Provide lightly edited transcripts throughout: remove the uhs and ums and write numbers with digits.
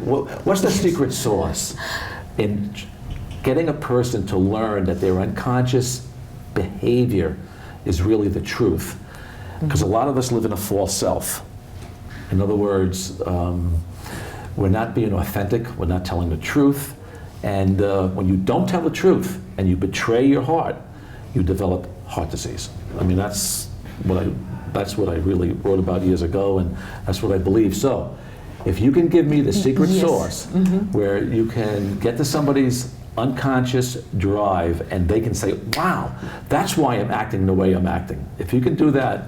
What's the secret sauce in getting a person to learn that their unconscious behavior is really the truth? Because a lot of us live in a false self. In other words, we're not being authentic, we're not telling the truth, and when you don't tell the truth and you betray your heart, you develop heart disease. I mean, that's what I really wrote about years ago, and that's what I believe. So, if you can give me the secret sauce where you can get to somebody's unconscious drive and they can say, wow, that's why I'm acting the way I'm acting. If you can do that,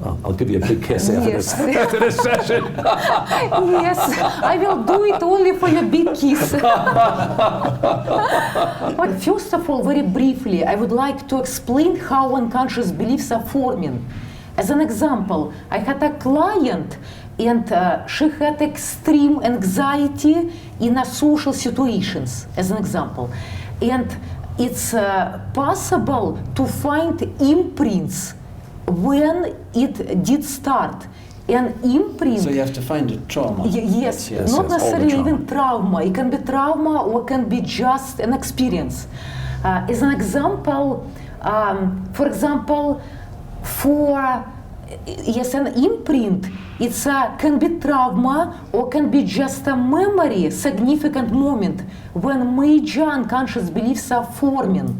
I'll give you a big kiss after this session. Yes, I will do it only for your big kiss. But first of all, very briefly, I would like to explain how unconscious beliefs are forming. As an example, I had a client and she had extreme anxiety in social situations, as an example. And it's possible to find imprints when it did start. An imprint. So you have to find a trauma. Yes, not necessarily even trauma. It can be trauma or can be just an experience. As an example, for example, an imprint, it's can be trauma or can be just a memory, significant moment when major unconscious beliefs are forming.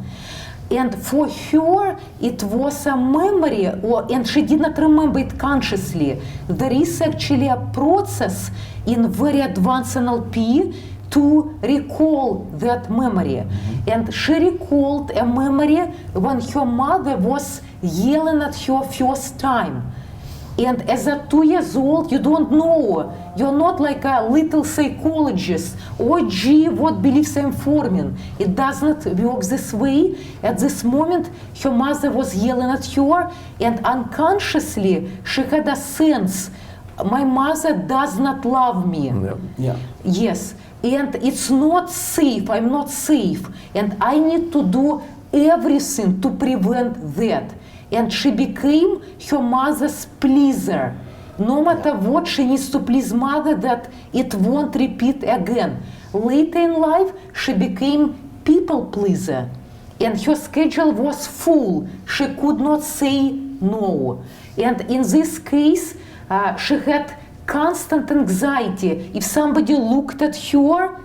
And for her, it was a memory, and she did not remember it consciously. There is actually a process in very advanced NLP to recall that memory. And she recalled a memory when her mother was yelling at her first time. And as a 2 years old, you don't know. You're not like a little psychologist. Oh, gee, what beliefs I'm forming. It does not work this way. At this moment, her mother was yelling at her, and unconsciously, she had a sense, my mother does not love me. Yes, and it's not safe, I'm not safe. And I need to do everything to prevent that. And she became her mother's pleaser. No matter what, she needs to please mother that it won't repeat again. Later in life, she became people pleaser. And her schedule was full. She could not say no. And in this case, she had constant anxiety. If somebody looked at her,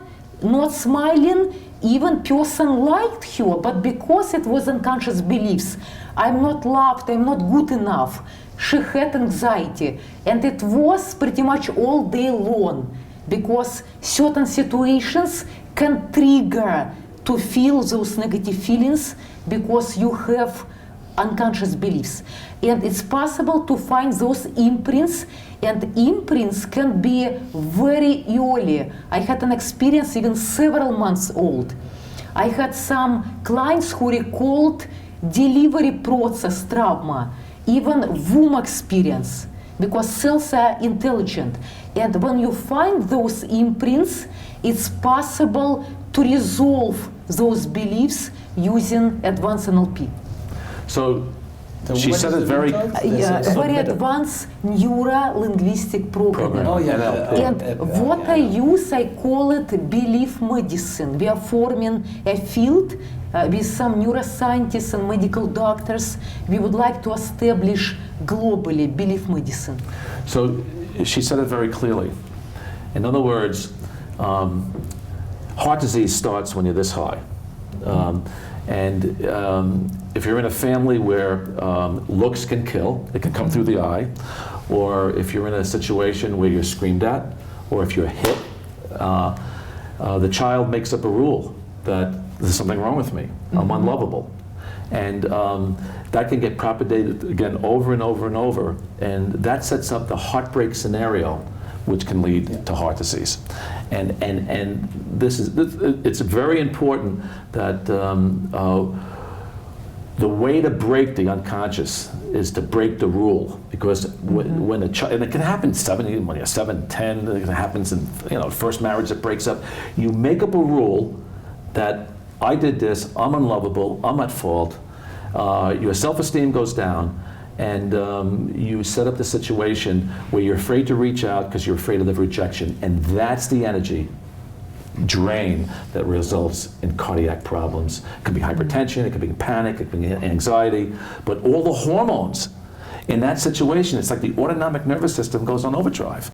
not smiling, even person liked her, but because it was unconscious beliefs, I'm not loved, I'm not good enough, she had anxiety. And it was pretty much all day long, because certain situations can trigger to feel those negative feelings because you have unconscious beliefs. And it's possible to find those imprints, and imprints can be very early. I had an experience even several months old. I had some clients who recalled delivery process trauma, even womb experience, because cells are intelligent. And when you find those imprints, it's possible to resolve those beliefs using advanced NLP. So she said it very very advanced neuro-linguistic programming. Oh yeah. And what I use, I call it belief medicine. We are forming a field with some neuroscientists and medical doctors. We would like to establish globally belief medicine. So she said it very clearly. In other words, heart disease starts when you're this high. If you're in a family where looks can kill, it can come through the eye, or if you're in a situation where you're screamed at, or if you're hit, the child makes up a rule that there's something wrong with me, I'm unlovable. And that can get propagated again over and over and over, and that sets up the heartbreak scenario, which can lead to heart disease. And it's very important that the way to break the unconscious is to break the rule, because when a child, and it can happen when you're 7, 10, it happens in first marriage that breaks up. You make up a rule that I did this, I'm unlovable, I'm at fault, your self-esteem goes down, and you set up the situation where you're afraid to reach out because you're afraid of the rejection, and that's the energy drain that results in cardiac problems. It could be hypertension, it could be panic, it could be anxiety, but all the hormones in that situation, it's like the autonomic nervous system goes on overdrive.